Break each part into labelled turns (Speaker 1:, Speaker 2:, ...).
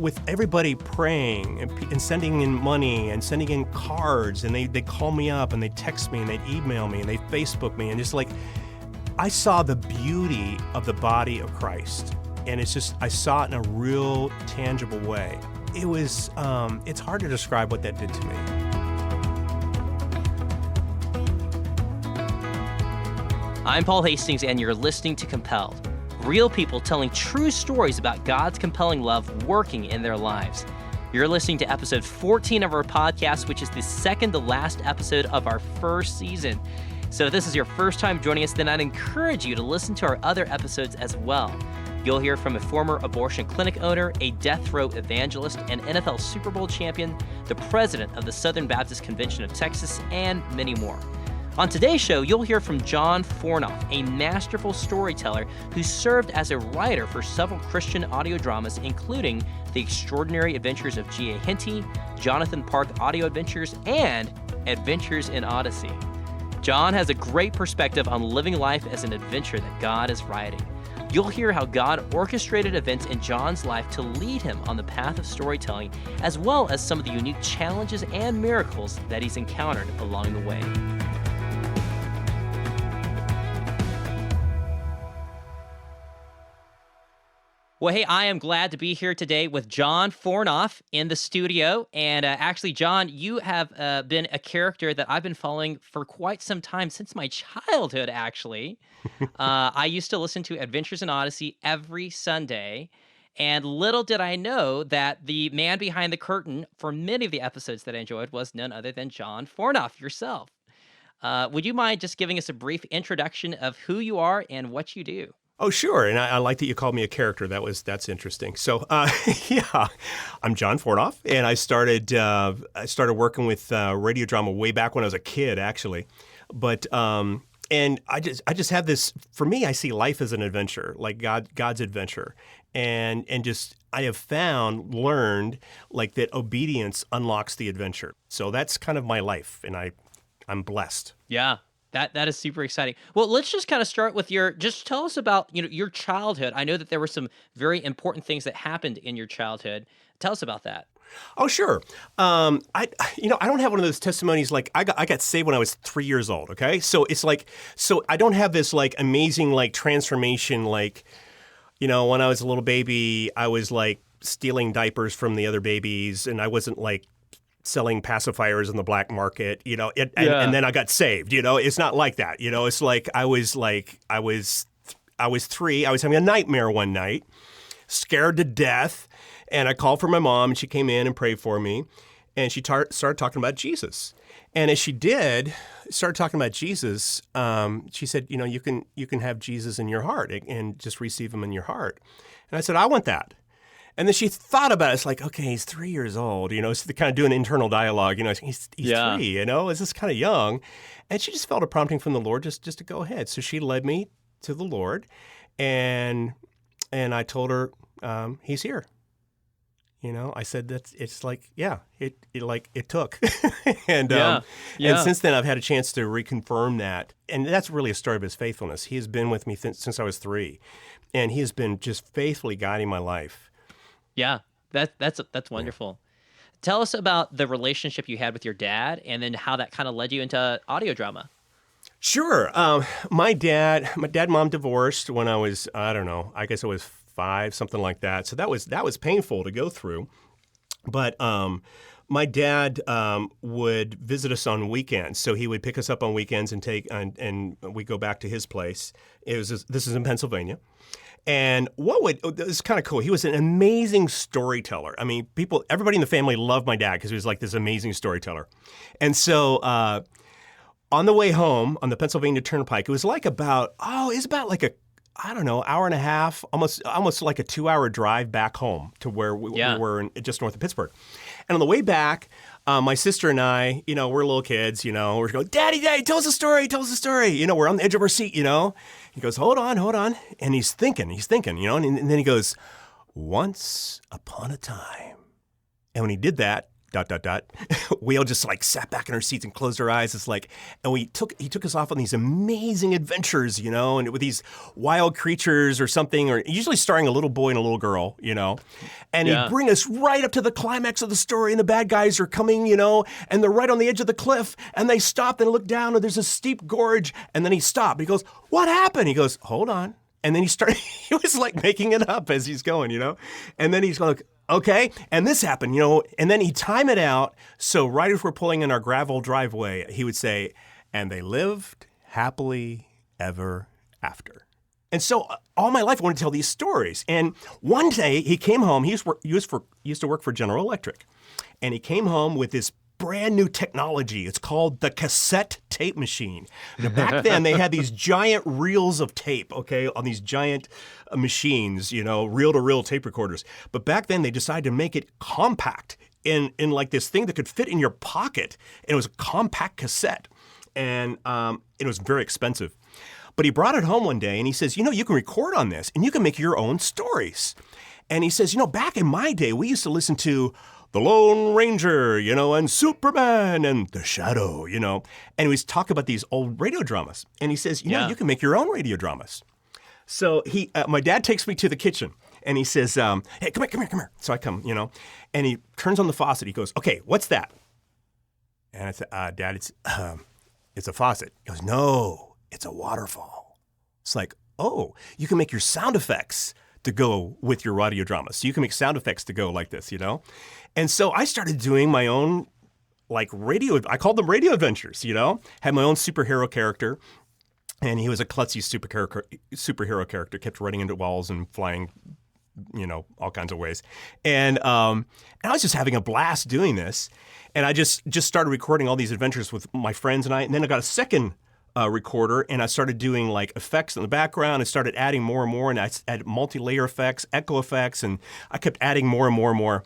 Speaker 1: with everybody praying and sending in money and sending in cards, and they call me up and they text me and they email me and they Facebook me, and just like, I saw the beauty of the body of Christ, and I saw it in a real tangible way. It was, it's hard to describe what that did to me.
Speaker 2: I'm Paul Hastings, and you're listening to Compelled. Real people telling true stories about God's compelling love working in their lives. You're listening to episode 14 of our podcast, which is the second to last episode of our first season. So if this is your first time joining us, then I'd encourage you to listen to our other episodes as well. You'll hear from a former abortion clinic owner, a death row evangelist, an NFL Super Bowl champion, the president of the Southern Baptist Convention of Texas, and many more. On today's show, you'll hear from John Fornof, a masterful storyteller who served as a writer for several Christian audio dramas, including The Extraordinary Adventures of G.A. Henty, Jonathan Park Audio Adventures, and Adventures in Odyssey. John has a great perspective on living life as an adventure that God is writing. You'll hear how God orchestrated events in John's life to lead him on the path of storytelling, as well as some of the unique challenges and miracles that he's encountered along the way. Well, hey, I am glad to be here today with John Fornof in the studio. And actually, John, you have been a character that I've been following for quite some time, since my childhood, actually. I used to listen to Adventures in Odyssey every Sunday. And little did I know that the man behind the curtain for many of the episodes that I enjoyed was none other than John Fornof yourself. Would you mind just giving us a brief introduction of who you are and what you do?
Speaker 1: Oh, sure. And I like that you called me a character. That's interesting. So, yeah, I'm John Fornof, and I started working with radio drama way back when I was a kid, actually. But and I just have this. For me, I see life as an adventure, like God's adventure, and just I have learned like that obedience unlocks the adventure. So that's kind of my life, and I'm blessed.
Speaker 2: Yeah. That is super exciting. Well, let's just kind of start with just tell us about, your childhood. I know that there were some very important things that happened in your childhood. Tell us about that.
Speaker 1: Oh, sure. I don't have one of those testimonies like I got saved when I was 3 years old. Okay, so it's like, so I don't have this like amazing like transformation like, when I was a little baby, I was like stealing diapers from the other babies, and I wasn't like selling pacifiers in the black market, and then I got saved. It's not like that. It's like I was 3. I was having a nightmare one night, scared to death, and I called for my mom, and she came in and prayed for me, and she started talking about Jesus. And as she started talking about Jesus, she said, you can have Jesus in your heart and just receive him in your heart. And I said, I want that. And then she thought about it. It's like, okay, he's 3 years old, so they kind of do an internal dialogue, he's 3, is this kind of young? And she just felt a prompting from the Lord just to go ahead. So she led me to the Lord, and I told her, he's here. I said that it's like, it took. And since then I've had a chance to reconfirm that. And that's really a story of his faithfulness. He has been with me since I was 3, and he has been just faithfully guiding my life.
Speaker 2: Yeah, that's wonderful. Yeah. Tell us about the relationship you had with your dad, and then how that kind of led you into audio drama.
Speaker 1: Sure. My dad and mom divorced when I was, I don't know, I guess I was 5, something like that. So that was painful to go through. But my dad would visit us on weekends. So he would pick us up on weekends and we go back to his place. This is in Pennsylvania. And it was kind of cool. He was an amazing storyteller. I mean, everybody in the family loved my dad because he was like this amazing storyteller. And so on the way home on the Pennsylvania Turnpike, it was about like hour and a half, almost like a 2-hour drive back home to where we were just north of Pittsburgh. And on the way back, my sister and I, we're little kids, we're going, Daddy, tell us a story. We're on the edge of our seat, He goes, hold on. And he's thinking, and then he goes, once upon a time. And when he did that, We all just like sat back in our seats and closed our eyes. It's like, and he took us off on these amazing adventures, and with these wild creatures or something, or usually starring a little boy and a little girl, and he'd bring us right up to the climax of the story, and the bad guys are coming, and they're right on the edge of the cliff, and they stop and look down, and there's a steep gorge, and then he stopped. He goes, "What happened?" He goes, "Hold on." And then he was like making it up as he's going, and then he's going, okay, and this happened, and then he'd time it out. So right as we're pulling in our gravel driveway, he would say, "And they lived happily ever after." And so all my life I wanted to tell these stories. And one day he came home. He used to work for General Electric, and he came home with this brand new technology. It's called the cassette tape machine. Now, back then, they had these giant reels of tape, on these giant machines, reel-to-reel tape recorders. But back then, they decided to make it compact in like this thing that could fit in your pocket. And it was a compact cassette. And it was very expensive. But he brought it home one day, and he says, you can record on this, and you can make your own stories. And he says, back in my day, we used to listen to The Lone Ranger, and Superman and The Shadow, and he was talking about these old radio dramas. And he says, you can make your own radio dramas. So my dad takes me to the kitchen, and he says, "Hey, come here. So I come, and he turns on the faucet. He goes, "Okay, what's that?" And I said, "Dad, it's a faucet." He goes, "No, it's a waterfall." It's like, oh, you can make your sound effects to go with your radio drama. So you can make sound effects to go like this, And so I started doing my own I called them radio adventures, Had my own superhero character. And he was a klutzy superhero character, kept running into walls and flying, all kinds of ways. And I was just having a blast doing this. And I just started recording all these adventures with my friends and I. And then I got a second recorder, and I started doing like effects in the background and started adding more and more, and I added multi-layer effects, echo effects, and I kept adding more and more and more.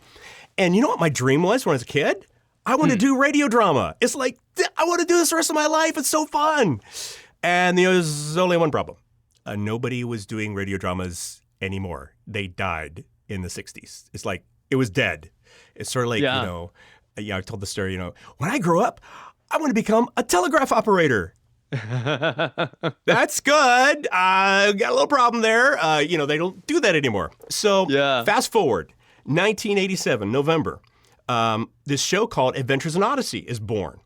Speaker 1: And you know what my dream was when I was a kid? I want to do radio drama. It's like, I want to do this the rest of my life. It's so fun. And there's only one problem. Nobody was doing radio dramas anymore. They died in the 60s. It's like, it was dead. It's sort of like, I told the story, when I grow up, I want to become a telegraph operator. That's good. Got a little problem there. They don't do that anymore. So fast forward, 1987, November, this show called Adventures in Odyssey is born.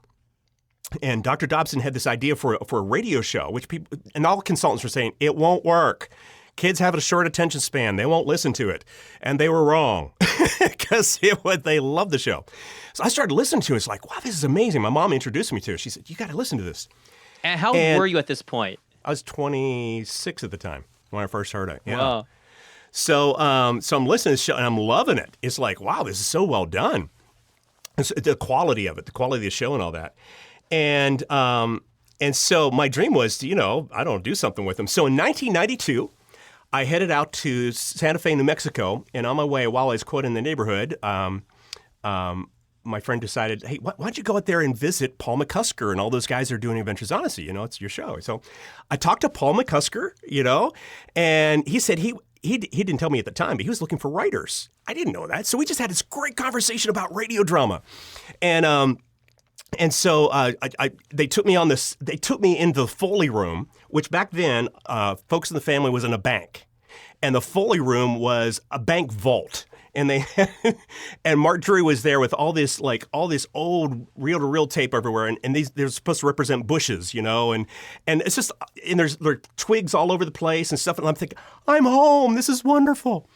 Speaker 1: And Dr. Dobson had this idea for a radio show, which people and all consultants were saying, it won't work. Kids have a short attention span. They won't listen to it. And they were wrong because they love the show. So I started listening to it. It's like, wow, this is amazing. My mom introduced me to it. She said, you got to listen to this.
Speaker 2: And how old were you at this point?
Speaker 1: I was 26 at the time when I first heard it. Yeah.
Speaker 2: Wow.
Speaker 1: So I'm listening to the show and I'm loving it. It's like, wow, this is so well done. It's the quality of it, the quality of the show and all that. And so my dream was to, do something with them. So in 1992, I headed out to Santa Fe, New Mexico. And on my way, while I was quoting the neighborhood, my friend decided, hey, why don't you go out there and visit Paul McCusker and all those guys that are doing Adventures Odyssey? It's your show. So I talked to Paul McCusker, and he said he didn't tell me at the time, but he was looking for writers. I didn't know that. So we just had this great conversation about radio drama. And so they took me into the Foley Room, which back then, folks in the family was in a bank. And the Foley Room was a bank vault. And and Mark Drury was there with all this old reel-to-reel tape everywhere, and they're supposed to represent bushes, and it's just, and there are twigs all over the place and stuff, and I'm thinking, I'm home, this is wonderful.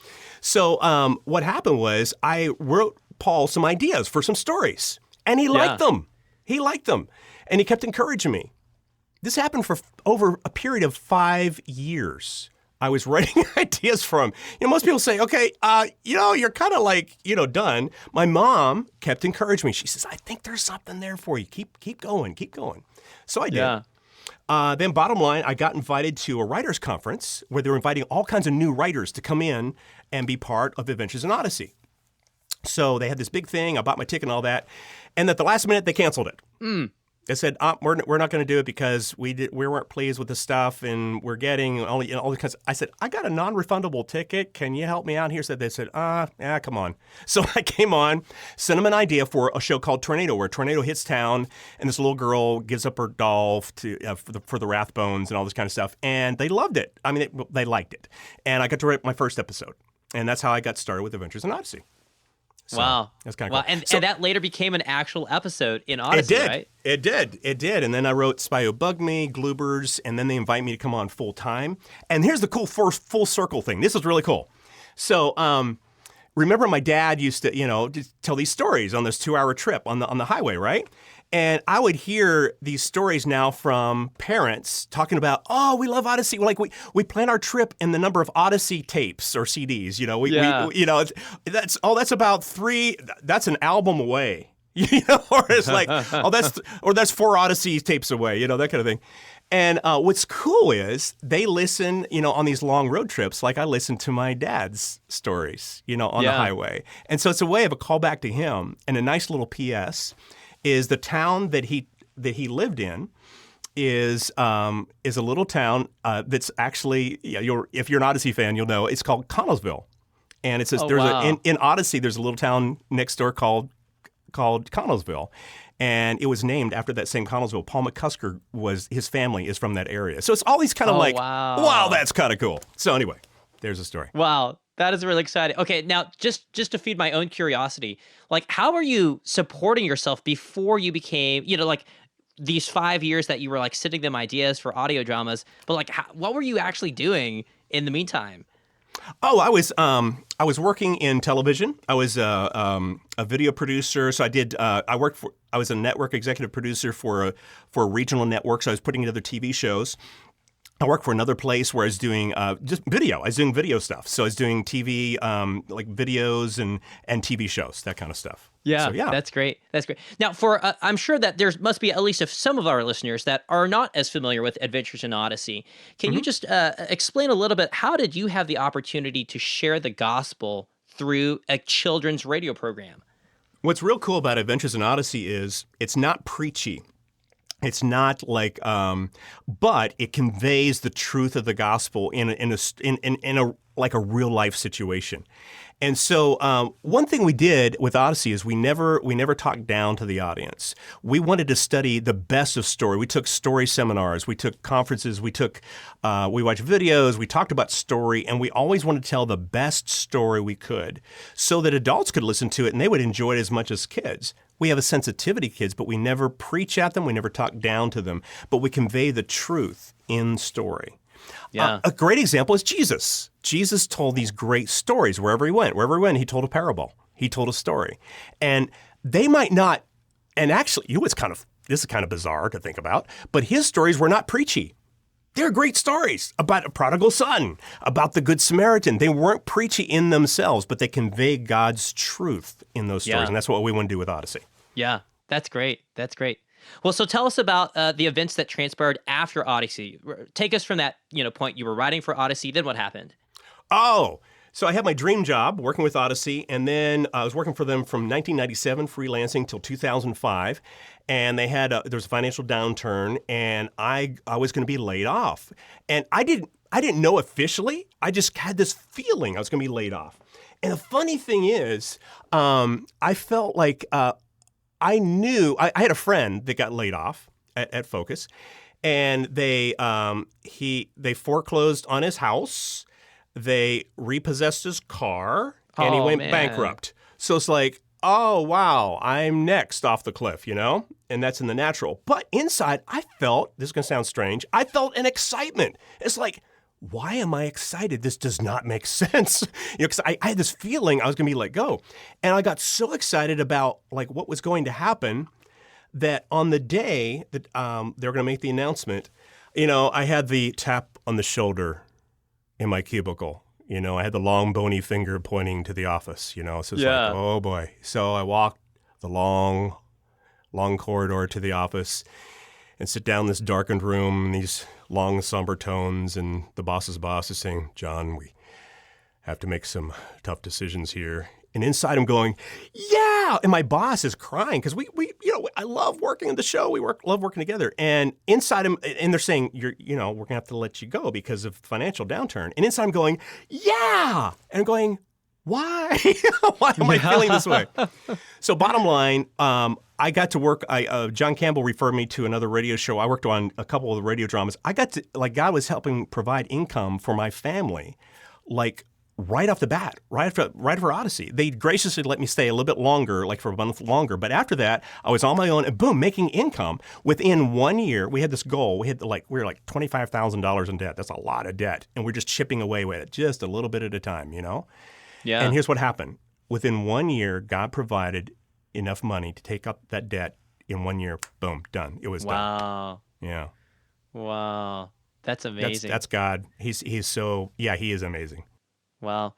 Speaker 1: So what happened was I wrote Paul some ideas for some stories, and he liked them. He liked them, and he kept encouraging me. This happened for over a period of 5 years. I was writing ideas for him. Most people say, okay, you're kind of done. My mom kept encouraging me. She says, I think there's something there for you. Keep going. So I did. Yeah. Then bottom line, I got invited to a writers conference where they were inviting all kinds of new writers to come in and be part of Adventures in Odyssey. So they had this big thing. I bought my ticket and all that. And at the last minute, they canceled it. They said, we're not going to do it because we weren't pleased with the stuff and we're getting all the kinds. I said, I got a non-refundable ticket. Can you help me out here? So they said, yeah, come on. So I came on, sent them an idea for a show called Tornado, where a tornado hits town and this little girl gives up her doll for the Rathbones and all this kind of stuff. And they loved it. I mean, they liked it. And I got to write my first episode. And that's how I got started with Adventures in Odyssey. So,
Speaker 2: wow.
Speaker 1: That's kind of cool.
Speaker 2: And that later became an actual episode in Odyssey, right?
Speaker 1: It did. And then I wrote Spy Who Bugged Me, Gloobers, and then they invite me to come on full time. And here's the cool full circle thing. This is really cool. So remember my dad used to, just tell these stories on this 2-hour trip on the highway, right? And I would hear these stories now from parents talking about, oh, we love Odyssey. Like we plan our trip in the number of Odyssey tapes or CDs. That's about 3. That's an album away. Or it's like, that's 4 Odyssey tapes away. That kind of thing. And what's cool is they listen, on these long road trips, like I listen to my dad's stories, on the highway. And so it's a way of a callback to him. And a nice little P.S. is the town that he lived in is a little town that's actually, if you're an Odyssey fan, you'll know it's called Connellsville. And it says in Odyssey there's a little town next door called Connellsville. And it was named after that same Connellsville. Paul McCusker his family is from that area. So it's all these kind of wow, that's kind of cool. So anyway, there's a story.
Speaker 2: Wow. That is really exciting. Okay, now just to feed my own curiosity, like how are you supporting yourself before you became, like these 5 years that you were like sending them ideas for audio dramas, but like what were you actually doing in the meantime?
Speaker 1: Oh, I was working in television. I was a video producer. So I was a network executive producer for a regional network. So I was putting together TV shows. I worked for another place where I was doing just video. I was doing video stuff. So I was doing TV, like videos and TV shows, that kind of stuff.
Speaker 2: Yeah, so, that's great. That's great. Now, I'm sure that there must be at least some of our listeners that are not as familiar with Adventures in Odyssey. Can you just explain a little bit, how did you have the opportunity to share the gospel through a children's radio program?
Speaker 1: What's real cool about Adventures in Odyssey is it's not preachy. It's not like, but it conveys the truth of the gospel in a like a real life situation. And so one thing we did with Odyssey is we never talked down to the audience. We wanted to study the best of story. We took story seminars. We took conferences. We watched videos. We talked about story, and we always wanted to tell the best story we could so that adults could listen to it and they would enjoy it as much as kids. We have a sensitivity, kids, but we never preach at them. We never talk down to them, but we convey the truth in story.
Speaker 2: Yeah.
Speaker 1: A great example is Jesus. Jesus told these great stories wherever he went. Wherever he went, he told a parable. He told a story. And they might not, and actually, this is kind of bizarre to think about, but his stories were not preachy. They're great stories about a prodigal son, about the Good Samaritan. They weren't preachy in themselves, but they convey God's truth in those stories. And that's what we want to do with Odyssey.
Speaker 2: Yeah, that's great. That's great. Well, so tell us about the events that transpired after Odyssey. Take us from that point. You were writing for Odyssey. Then what happened?
Speaker 1: Oh, so I had my dream job working with Odyssey, and then I was working for them from 1997, freelancing, till 2005. And they had there was a financial downturn, and I was going to be laid off. And I didn't know officially. I just had this feeling I was going to be laid off. And the funny thing is, I felt like I knew I had a friend that got laid off at Focus, and they foreclosed on his house. They repossessed his car, and he went bankrupt. So it's like, oh, wow, I'm next off the cliff, and that's in the natural. But inside, I felt, this is going to sound strange, I felt an excitement. It's like, why am I excited? This does not make sense. Because I had this feeling I was going to be let go. And I got so excited about like what was going to happen that on the day that they were going to make the announcement, I had the tap on the shoulder in my cubicle. I had the long bony finger pointing to the office, so it's like, oh boy. So I walked the long corridor to the office and sit down in this darkened room, these long somber tones, and the boss's boss is saying, John, we have to make some tough decisions here. And inside I'm going, yeah! And my boss is crying because I love working on the show. Love working together. And inside him, and they're saying, we're going to have to let you go because of financial downturn. And inside I'm going, yeah. And I'm going, why? Why am I feeling this way? So bottom line, I got to work. John Campbell referred me to another radio show. I worked on a couple of the radio dramas. I got to, God was helping provide income for my family, right off the bat, right after Odyssey. They graciously let me stay a little bit longer, for a month longer. But after that, I was on my own and boom, making income. Within 1 year, we had this goal. We were like $25,000 in debt. That's a lot of debt. And we're just chipping away with it, just a little bit at a time, Yeah. And here's what happened. Within 1 year, God provided enough money to take up that debt. In 1 year, boom, done. It was done.
Speaker 2: Wow.
Speaker 1: Yeah.
Speaker 2: Wow. That's amazing.
Speaker 1: That's God. He is amazing.
Speaker 2: Well,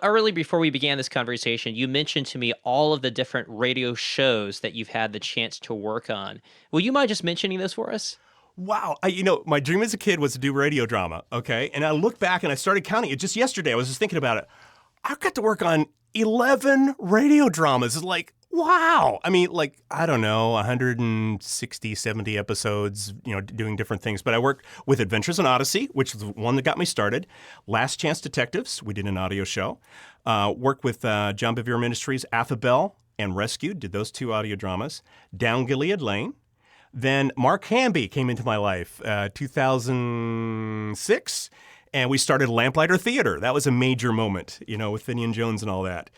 Speaker 2: early before we began this conversation, you mentioned to me all of the different radio shows that you've had the chance to work on. Will you mind just mentioning those for us?
Speaker 1: Wow. My dream as a kid was to do radio drama, okay? And I look back and I started counting it just yesterday. I was just thinking about it. I got to work on 11 radio dramas. It's like, wow. I mean, I don't know, 160, 70 episodes, doing different things. But I worked with Adventures in Odyssey, which was the one that got me started. Last Chance Detectives, we did an audio show. Worked with John Bevere Ministries, Affabel, and Rescued, did those 2 audio dramas. Down Gilead Lane. Then Mark Hamby came into my life, 2006. And we started Lamplighter Theater. That was a major moment, with Finian Jones and all that.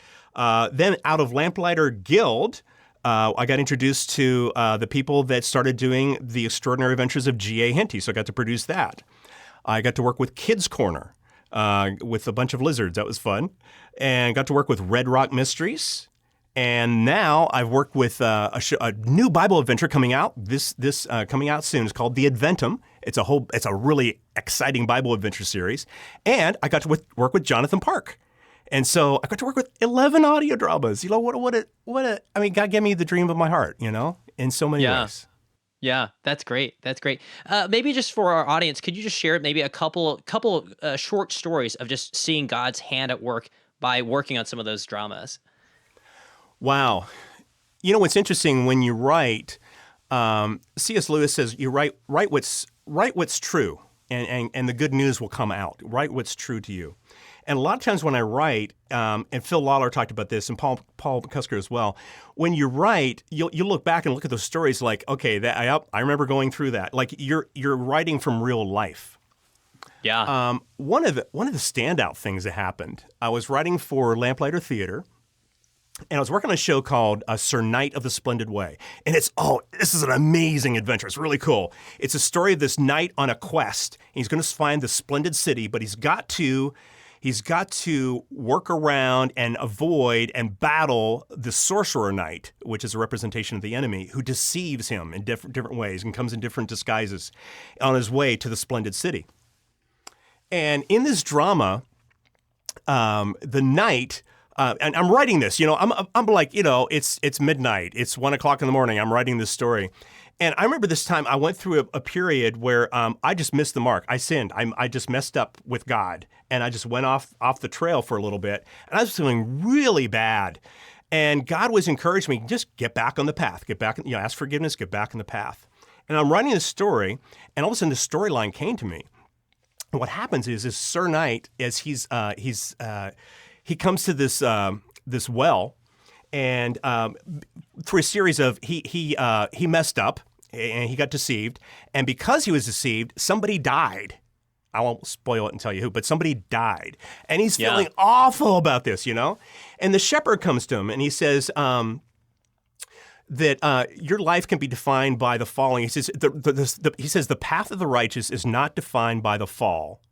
Speaker 1: Then out of Lamplighter Guild, I got introduced to the people that started doing The Extraordinary Adventures of G.A. Henty, so I got to produce that. I got to work with Kids Corner with a bunch of lizards. That was fun. And got to work with Red Rock Mysteries. And now I've worked with a new Bible adventure coming out. This coming out soon. It's called The Adventum. It's a really exciting Bible adventure series. And I got to work with Jonathan Park. And so I got to work with 11 audio dramas. God gave me the dream of my heart, in so many ways.
Speaker 2: Yeah, that's great. That's great. Maybe just for our audience, could you just share maybe a couple short stories of just seeing God's hand at work by working on some of those dramas?
Speaker 1: Wow. What's interesting when you write, C.S. Lewis says you write what's true, and the good news will come out. Write what's true to you. And a lot of times when I write, and Phil Lawler talked about this, and Paul McCusker as well, when you write, you'll look back and look at those stories like, okay, I remember going through that. Like you're writing from real life.
Speaker 2: Yeah.
Speaker 1: One of the standout things that happened, I was writing for Lamplighter Theater, and I was working on a show called Sir Knight of the Splendid Way. And this is an amazing adventure. It's really cool. It's a story of this knight on a quest. He's going to find the splendid city, but he's got to work around and avoid and battle the sorcerer knight, which is a representation of the enemy, who deceives him in different ways and comes in different disguises on his way to the splendid city. And in this drama, the knight... and I'm writing this, I'm like, it's midnight. It's 1 o'clock in the morning. I'm writing this story. And I remember this time I went through a period where I just missed the mark. I sinned. I just messed up with God. And I just went off the trail for a little bit. And I was feeling really bad. And God was encouraging me, just get back on the path. Get back, ask forgiveness, get back on the path. And I'm writing this story, and all of a sudden the storyline came to me. And what happens is this Sir Knight, as he comes to this well, and through a series of he messed up and he got deceived, and because he was deceived, somebody died. I won't spoil it and tell you who, but somebody died, and he's feeling awful about this, And the shepherd comes to him and he says that your life can be defined by the falling. He says the path of the righteous is not defined by the fall,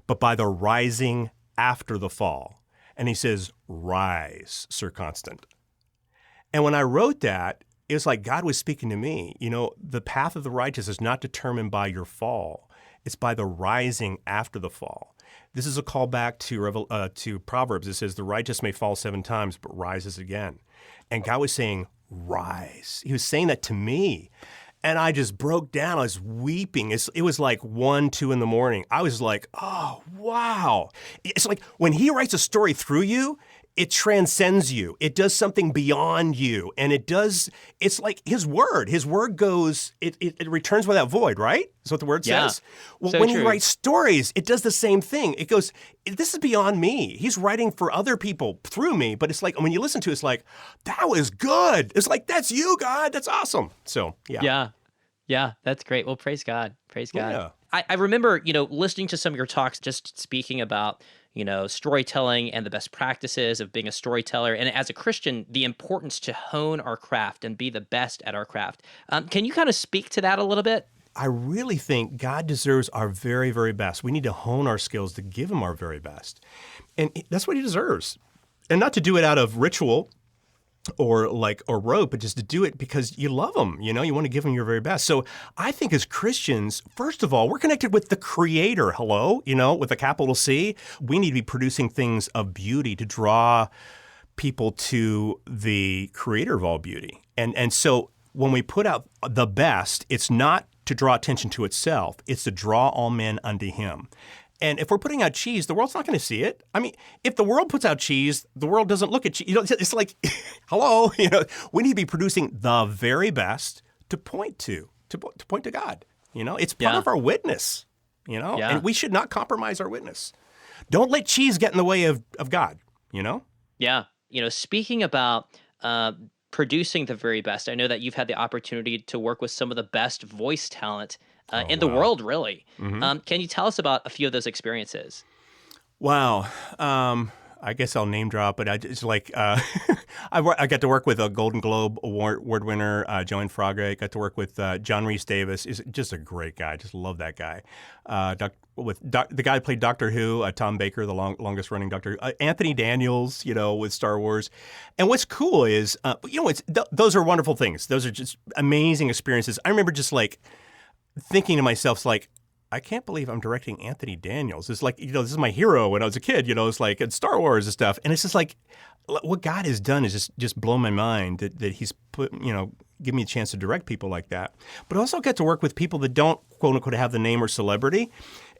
Speaker 1: but by the rising after the fall. And he says, rise, Sir Constant. And when I wrote that, it was like God was speaking to me. The path of the righteous is not determined by your fall. It's by the rising after the fall. This is a callback to Proverbs. It says, the righteous may fall 7 times, but rises again. And God was saying, rise. He was saying that to me. And I just broke down. I was weeping. It was like 1, 2 in the morning. I was like, oh, wow. It's like when he writes a story through you, it transcends you. It does something beyond you. And it's like his word. His word goes, it returns without void, right? That's what the word says. Well,
Speaker 2: So
Speaker 1: when
Speaker 2: true.
Speaker 1: he writes stories, it does the same thing. It goes, this is beyond me. He's writing for other people through me, but it's like, when you listen to it, it's like, that was good. It's like, that's you, God. That's awesome. So, yeah.
Speaker 2: Yeah, that's great. Well, praise God. Praise God.
Speaker 1: Yeah.
Speaker 2: I remember, listening to some of your talks, just speaking about, storytelling and the best practices of being a storyteller. And as a Christian, the importance to hone our craft and be the best at our craft. Can you kind of speak to that a little bit?
Speaker 1: I really think God deserves our very, very best. We need to hone our skills to give him our very best. And that's what he deserves. And not to do it out of ritual or rote, but just to do it because you love him, you want to give him your very best. So I think as Christians, first of all, we're connected with the Creator, with a capital C. We need to be producing things of beauty to draw people to the Creator of all beauty. And so when we put out the best, it's not to draw attention to itself, it's to draw all men unto him. And if we're putting out cheese, the world's not going to see it. I mean, if the world puts out cheese, the world doesn't look at cheese. It's like, hello, we need to be producing the very best to point to God. It's part of our witness, and we should not compromise our witness. Don't let cheese get in the way of God,
Speaker 2: Yeah. Speaking about producing the very best, I know that you've had the opportunity to work with some of the best voice talent in the world, really.
Speaker 1: Mm-hmm.
Speaker 2: Can you tell us about a few of those experiences?
Speaker 1: Wow. I guess I'll name drop, but I got to work with a Golden Globe Award winner, Joan Frage. Got to work with John Rhys Davis. Is just a great guy. Just love that guy. The guy who played Doctor Who, Tom Baker, the longest running Doctor Who. Anthony Daniels, with Star Wars. And what's cool is, those are wonderful things. Those are just amazing experiences. I remember just thinking to myself, I can't believe I'm directing Anthony Daniels. It's like, this is my hero when I was a kid, it's like in Star Wars and stuff. And it's just like, what God has done is just blown my mind that he's put, give me a chance to direct people like that. But I also get to work with people that don't, quote unquote, have the name or celebrity.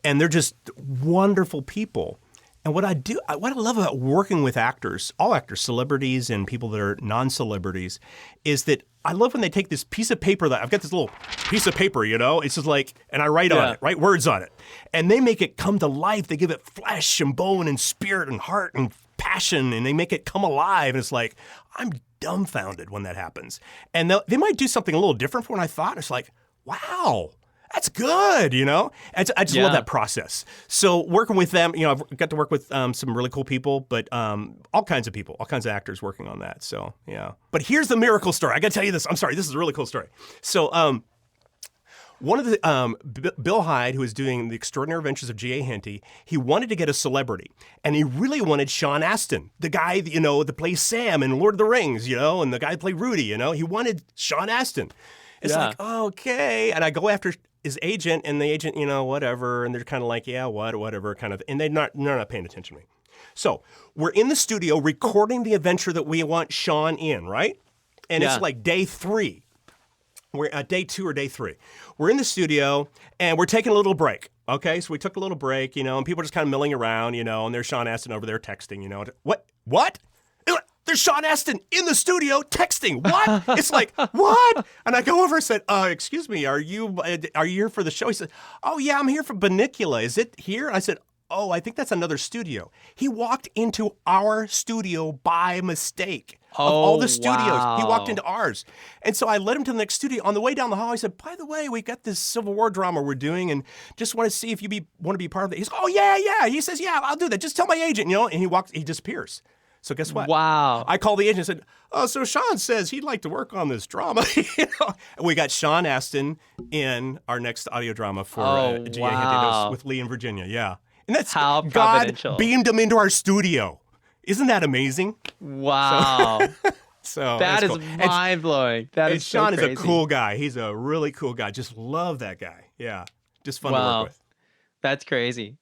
Speaker 1: And they're just wonderful people. And what I love about working with actors, all actors, celebrities and people that are non-celebrities, is that I love when they take this piece of paper I've got this little piece of paper, it's just like, and I write on it, write words on it. And they make it come to life. They give it flesh and bone and spirit and heart and passion, and they make it come alive. And it's like, I'm dumbfounded when that happens. And they might do something a little different from what I thought. It's like, wow. That's good, And I just love that process. So working with them, I've got to work with some really cool people, but all kinds of people, all kinds of actors working on that. So, yeah. But here's the miracle story. I got to tell you this. I'm sorry. This is a really cool story. So one of the Bill Hyde, who was doing The Extraordinary Adventures of G.A. Henty, he wanted to get a celebrity, and he really wanted Sean Astin, the guy, that plays Sam in Lord of the Rings, and the guy that played Rudy, He wanted Sean Astin. It's like, okay. And I go after his agent, and the agent, whatever, and they're kind of like, yeah, whatever, kind of, and they're not paying attention to me. So we're in the studio recording the adventure that we want Sean in, right? And it's like day 3. We're at day 2 or day 3. We're in the studio, and we're taking a little break. Okay, so we took a little break, and people are just kind of milling around, and there's Sean Astin over there texting, What? There's Sean Astin in the studio texting. What? It's like, what? And I go over and said, excuse me, are you here for the show? He said, oh, yeah, I'm here for Bunnicula. Is it here? I said, oh, I think that's another studio. He walked into our studio by mistake. Of all the studios,
Speaker 2: wow.
Speaker 1: He walked into ours. And so I led him to the next studio. On the way down the hall, I said, by the way, we got this Civil War drama we're doing, and just want to see if you want to be part of it. He's, oh, yeah. He says, yeah, I'll do that. Just tell my agent, and he disappears. So guess what?
Speaker 2: Wow.
Speaker 1: I called the agent and said, oh, so Sean says he'd like to work on this drama. And we got Sean Astin in our next audio drama for G.A. Henty with Lee in Virginia. Yeah. And that's
Speaker 2: how
Speaker 1: God beamed him into our studio. Isn't that amazing?
Speaker 2: Wow.
Speaker 1: So
Speaker 2: that is
Speaker 1: cool.
Speaker 2: mind-blowing. That is so
Speaker 1: Sean
Speaker 2: crazy.
Speaker 1: is a cool guy. He's a really cool guy. Just love that guy. Yeah. Just fun to work with.
Speaker 2: That's crazy.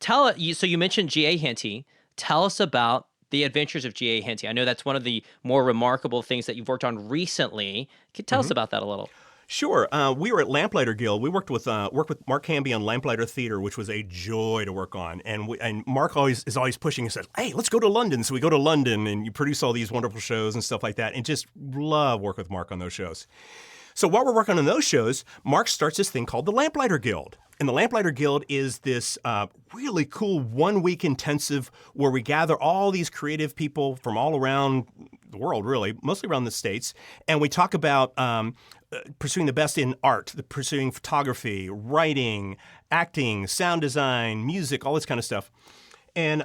Speaker 2: So you mentioned G.A. Henty. Tell us about The Adventures of G.A. Henty. I know that's one of the more remarkable things that you've worked on recently. Can you tell us about that a little?
Speaker 1: Sure. We were at Lamplighter Guild. We worked with Mark Hamby on Lamplighter Theater, which was a joy to work on. And Mark is always pushing and says, "Hey, let's go to London." So we go to London, and you produce all these wonderful shows and stuff like that. And just love work with Mark on those shows. So while we're working on those shows, Mark starts this thing called the Lamplighter Guild. And the Lamplighter Guild is this really cool 1 week intensive where we gather all these creative people from all around the world, really, mostly around the States. And we talk about pursuing the best in art, pursuing photography, writing, acting, sound design, music, all this kind of stuff. And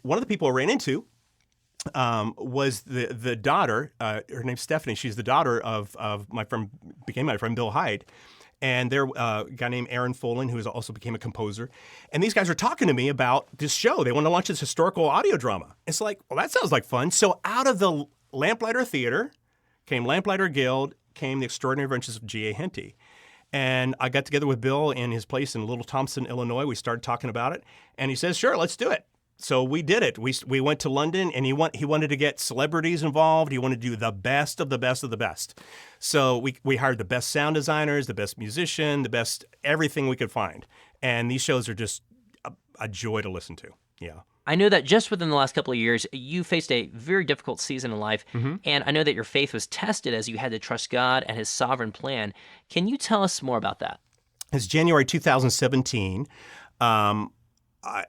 Speaker 1: one of the people I ran into was the daughter. Her name's Stephanie. She's the daughter of became my friend Bill Hyde. And there a guy named Aaron Folin, who also became a composer. And these guys are talking to me about this show. They want to launch this historical audio drama. It's like, well, that sounds like fun. So out of the Lamplighter Theater came Lamplighter Guild, came The Extraordinary Adventures of G.A. Henty. And I got together with Bill in his place in Little Thompson, Illinois. We started talking about it. And he says, sure, let's do it. So we did it. We went to London, and he wanted to get celebrities involved. He wanted to do the best of the best of the best. So we hired the best sound designers, the best musician, the best everything we could find. And these shows are just a joy to listen to. Yeah.
Speaker 2: I know that just within the last couple of years, you faced a very difficult season in life, and I know that your faith was tested as you had to trust God and His sovereign plan. Can you tell us more about that?
Speaker 1: It's January 2017.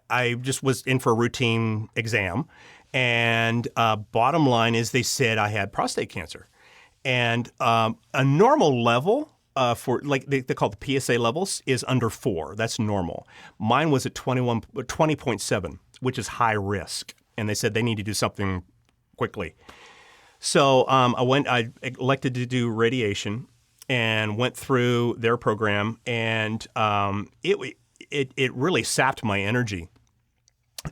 Speaker 1: I just was in for a routine exam, and bottom line is they said I had prostate cancer. And a normal level for, like they call it the PSA levels, is under 4. That's normal. Mine was at 20.7, which is high risk. And they said they need to do something quickly. So I elected to do radiation and went through their program, and it really sapped my energy.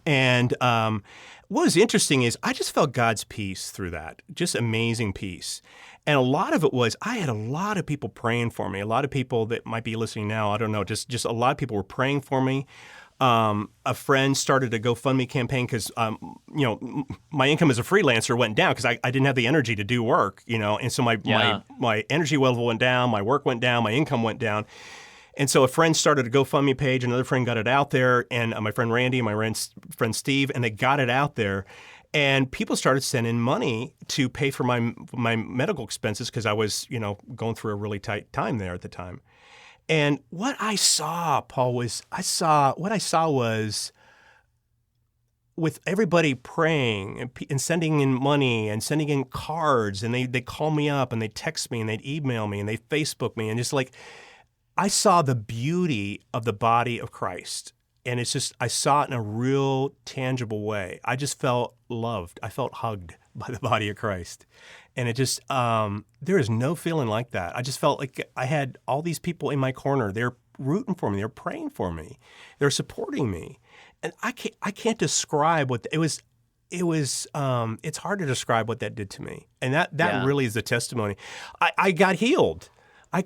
Speaker 1: And what was interesting is I just felt God's peace through that, just amazing peace. And a lot of it was I had a lot of people praying for me, a lot of people that might be listening now, I don't know, just a lot of people were praying for me. A friend started a GoFundMe campaign because, my income as a freelancer went down because I didn't have the energy to do work, and so my energy level went down, my work went down, my income went down. And so a friend started a GoFundMe page, another friend got it out there, and my friend Randy and my friend Steve, and they got it out there. And people started sending money to pay for my medical expenses because I was, going through a really tight time there at the time. And what I saw, Paul, was with everybody praying and sending in money and sending in cards, and they call me up and they text me and they'd email me and they Facebook me, and just like I saw the beauty of the body of Christ. And it's just, I saw it in a real tangible way. I just felt loved. I felt hugged by the body of Christ. And it just, there is no feeling like that. I just felt like I had all these people in my corner. They're rooting for me. They're praying for me. They're supporting me. And I can't describe what it was. It's hard to describe what that did to me. And that really is the testimony. I got healed. I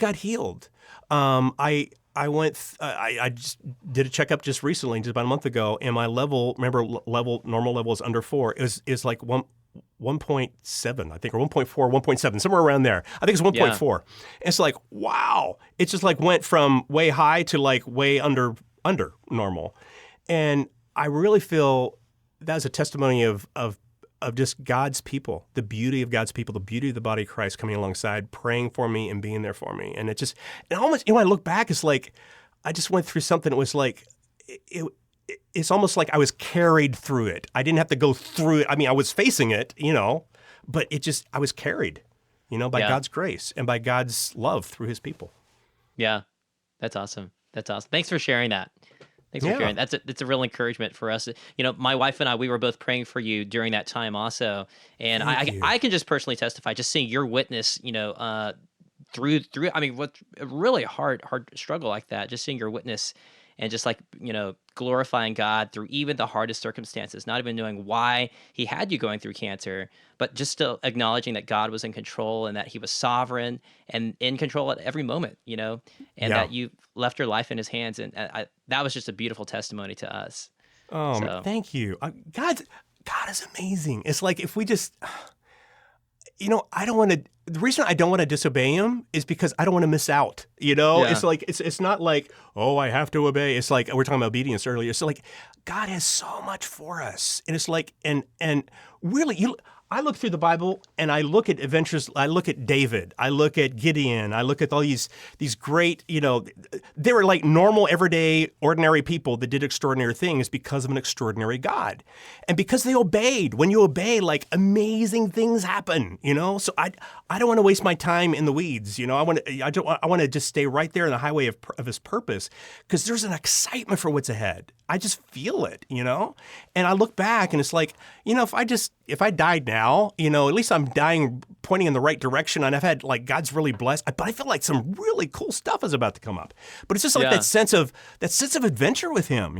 Speaker 1: just did a checkup just recently, just about a month ago, and my level, normal level is under 4. It's like 1.7, I think, or 1.4, 1.7, somewhere around there. I think it's 1.4. Yeah. It's like, wow. It just like went from way high to like way under normal. And I really feel that's a testimony of just God's people, the beauty of God's people, the beauty of the body of Christ coming alongside, praying for me and being there for me. And it almost, when I look back, it's like I just went through something that was like, it's almost like I was carried through it. I didn't have to go through it. I mean, I was facing it, but I was carried, by God's grace and by God's love through His people.
Speaker 2: Yeah, that's awesome. Thanks for sharing that. Thanks for sharing. That's a real encouragement for us. My wife and I, we were both praying for you during that time also. And I can just personally testify, just seeing your witness, through, I mean, what a really hard struggle like that, just seeing your witness and just like, glorifying God through even the hardest circumstances, not even knowing why He had you going through cancer, but just still acknowledging that God was in control and that He was sovereign and in control at every moment, and that you left your life in His hands. And that was just a beautiful testimony to us.
Speaker 1: Oh, thank you. God is amazing. It's like if we just, I don't want to the reason I don't want to disobey him is because I don't want to miss out.
Speaker 2: Yeah.
Speaker 1: It's like it's not like, oh, I have to obey. It's like we're talking about obedience earlier. So like God has so much for us, and it's like and really I look through the Bible and I look at adventures. I look at David. I look at Gideon. I look at all these great, they were like normal, everyday, ordinary people that did extraordinary things because of an extraordinary God. And because they obeyed. When you obey, like amazing things happen, So I don't want to waste my time in the weeds, I want to just stay right there in the highway of his purpose because there's an excitement for what's ahead. I just feel it, And I look back and it's like, if I died now, at least I'm dying pointing in the right direction, and I've had like God's really blessed. But I feel like some really cool stuff is about to come up. But it's just like that sense of adventure with him,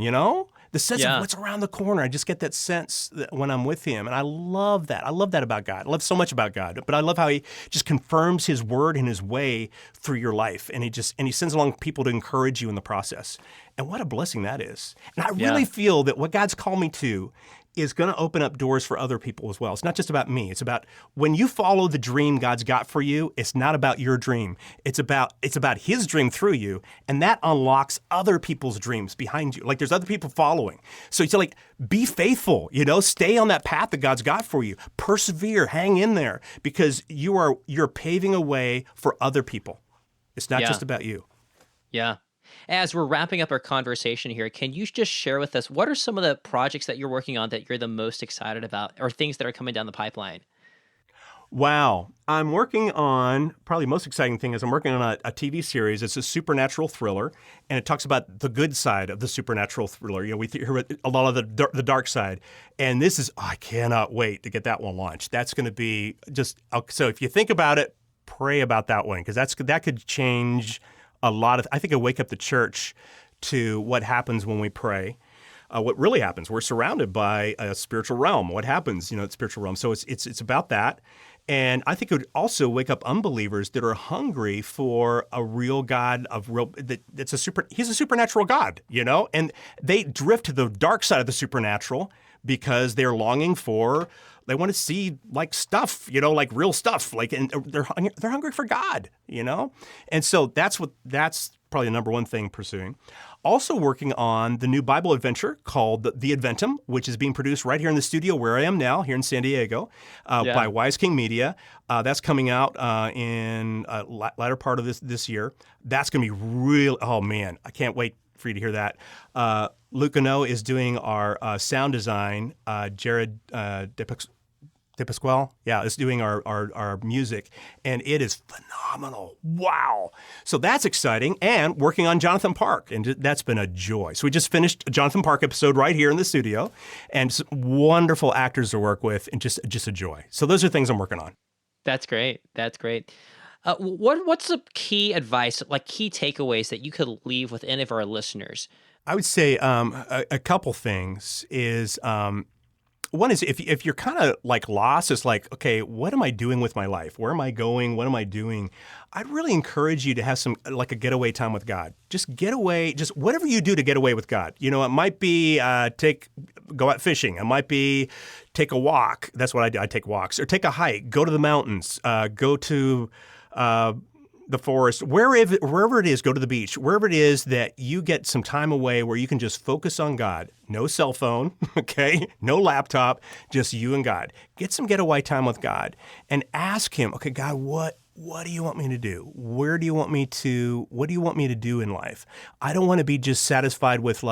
Speaker 1: the sense of what's around the corner. I just get that sense that when I'm with him, and I love that. I love that about God. I love so much about God. But I love how he just confirms his word and his way through your life, and he sends along people to encourage you in the process. And what a blessing that is. And I really feel that what God's called me to is going to open up doors for other people as well. It's not just about me. It's about when you follow the dream God's got for you, it's not about your dream. It's about his dream through you, and that unlocks other people's dreams behind you. Like there's other people following. So it's like, be faithful, stay on that path that God's got for you. Persevere, hang in there, because you're paving a way for other people. It's not just about you.
Speaker 2: Yeah. As we're wrapping up our conversation here, can you just share with us what are some of the projects that you're working on that you're the most excited about, or things that are coming down the pipeline?
Speaker 1: Wow. I'm working on, probably the most exciting thing is I'm working on a TV series. It's a supernatural thriller, and it talks about the good side of the supernatural thriller. We hear a lot of the dark side, and this is, I cannot wait to get that one launched. That's going to be just, so if you think about it, pray about that one, because that could change a lot of, I think it'll wake up the church to what happens when we pray. What really happens. We're surrounded by a spiritual realm. What happens, in spiritual realm. So it's about that. And I think it would also wake up unbelievers that are hungry for a real God, he's a supernatural God, and they drift to the dark side of the supernatural because they're longing for, they want to see like stuff, like real stuff, like, and they're hungry for God, and so that's probably the number one thing pursuing. Also working on the new Bible adventure called The Adventum, which is being produced right here in the studio where I am now, here in San Diego, by Wise King Media. That's coming out in latter part of this year. That's going to be real. Oh man, I can't wait for you to hear that. Luke Gano is doing our sound design. Jared DePasquale, is doing our music, and it is phenomenal. Wow. So that's exciting, and working on Jonathan Park, and that's been a joy. So we just finished a Jonathan Park episode right here in the studio, and just wonderful actors to work with, and just a joy. So those are things I'm working on.
Speaker 2: That's great. That's great. What's the key advice, like key takeaways that you could leave with any of our listeners?
Speaker 1: I would say a couple things is, one is if you're kind of like lost, it's like, okay, what am I doing with my life? Where am I going? What am I doing? I'd really encourage you to have some like a getaway time with God. Just get away, just whatever you do to get away with God. It might be go out fishing. It might be take a walk. That's what I do. I take walks, or take a hike. Go to the mountains. Go to the forest, wherever it is, go to the beach, wherever it is that you get some time away where you can just focus on God. No cell phone, okay? No laptop, just you and God. Get some getaway time with God and ask him, okay, God, what do you want me to do? What do you want me to do in life? I don't want to be just satisfied with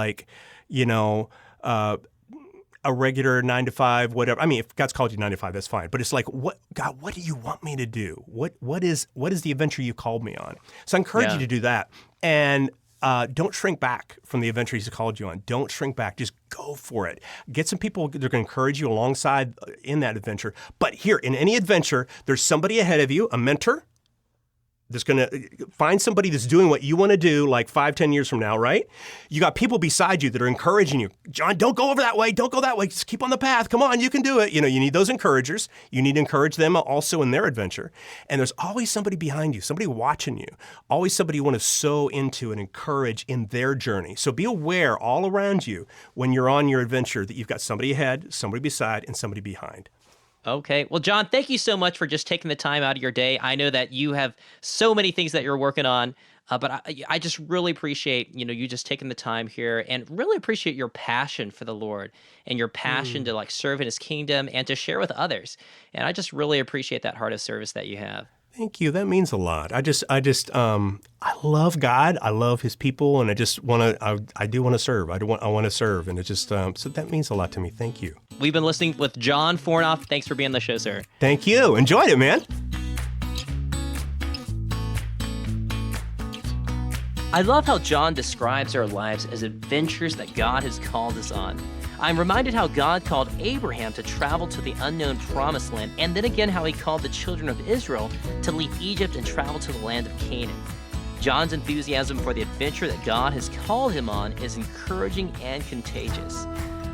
Speaker 1: a regular 9 to 5, whatever. I mean, if God's called you 9 to 5, that's fine. But it's like, God, what do you want me to do? What is the adventure you called me on? So I encourage you to do that. And don't shrink back from the adventure he's called you on. Don't shrink back. Just go for it. Get some people that are going to encourage you alongside in that adventure. But here, in any adventure, there's somebody ahead of you, a mentor, that's going to find somebody that's doing what you want to do like 5-10 years from now, right? You got people beside you that are encouraging you. John, don't go over that way. Don't go that way. Just keep on the path. Come on, you can do it. You need those encouragers. You need to encourage them also in their adventure. And there's always somebody behind you, somebody watching you, always somebody you want to sow into and encourage in their journey. So be aware all around you when you're on your adventure that you've got somebody ahead, somebody beside, and somebody behind.
Speaker 2: Okay. Well, John, thank you so much for just taking the time out of your day. I know that you have so many things that you're working on, but I just really appreciate, you just taking the time here and really appreciate your passion for the Lord and your passion to like serve in his kingdom and to share with others. And I just really appreciate that heart of service that you have.
Speaker 1: Thank you. That means a lot. I love God. I love his people, and I just want to, I do want to serve. I want to serve. And it just, so that means a lot to me. Thank you.
Speaker 2: We've been listening with John Fornof. Thanks for being on the show, sir.
Speaker 1: Thank you. Enjoyed it, man.
Speaker 2: I love how John describes our lives as adventures that God has called us on. I'm reminded how God called Abraham to travel to the unknown promised land, and then again how he called the children of Israel to leave Egypt and travel to the land of Canaan. John's enthusiasm for the adventure that God has called him on is encouraging and contagious.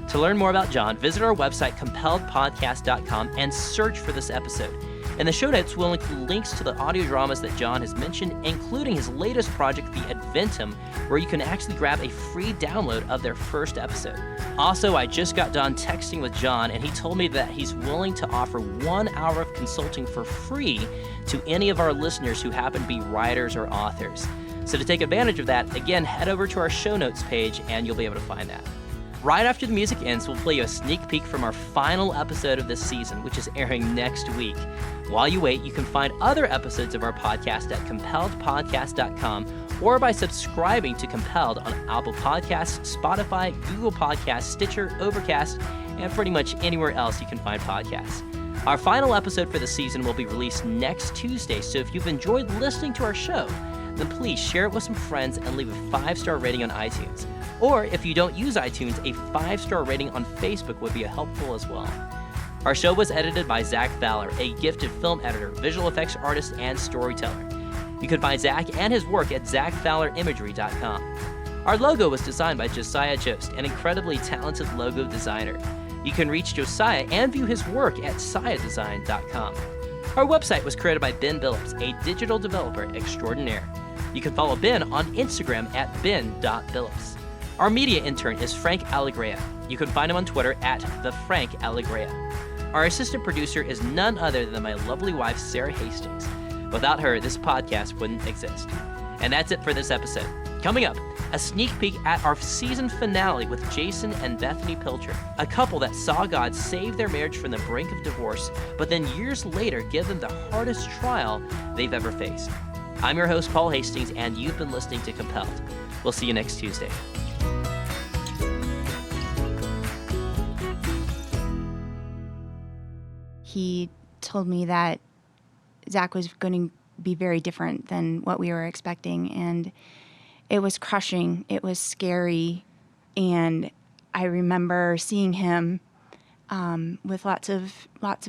Speaker 2: To learn more about John, visit our website, compelledpodcast.com, and search for this episode. In the show notes, we'll include links to the audio dramas that John has mentioned, including his latest project, The Adventum, where you can actually grab a free download of their first episode. Also, I just got done texting with John, and he told me that he's willing to offer 1 hour of consulting for free to any of our listeners who happen to be writers or authors. So to take advantage of that, again, head over to our show notes page, and you'll be able to find that. Right after the music ends, we'll play you a sneak peek from our final episode of this season, which is airing next week. While you wait, you can find other episodes of our podcast at compelledpodcast.com or by subscribing to Compelled on Apple Podcasts, Spotify, Google Podcasts, Stitcher, Overcast, and pretty much anywhere else you can find podcasts. Our final episode for the season will be released next Tuesday, so if you've enjoyed listening to our show, then please share it with some friends and leave a 5-star rating on iTunes. Or if you don't use iTunes, a 5-star rating on Facebook would be helpful as well. Our show was edited by Zach Fowler, a gifted film editor, visual effects artist, and storyteller. You can find Zach and his work at zachfowlerimagery.com. Our logo was designed by Josiah Jost, an incredibly talented logo designer. You can reach Josiah and view his work at siadesign.com. Our website was created by Ben Billups, a digital developer extraordinaire. You can follow Ben on Instagram at ben.billups. Our media intern is Frank Allegrea. You can find him on Twitter at @TheFrankAllegrea. Our assistant producer is none other than my lovely wife, Sarah Hastings. Without her, this podcast wouldn't exist. And that's it for this episode. Coming up, a sneak peek at our season finale with Jason and Bethany Pilcher, a couple that saw God save their marriage from the brink of divorce, but then years later give them the hardest trial they've ever faced. I'm your host, Paul Hastings, and you've been listening to Compelled. We'll see you next Tuesday.
Speaker 3: He told me that Zach was going to be very different than what we were expecting, and it was crushing. It was scary, and I remember seeing him with lots of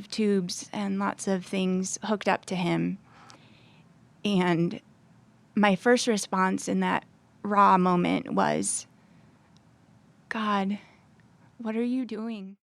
Speaker 3: tubes and lots of things hooked up to him. And my first response in that raw moment was, God, what are you doing?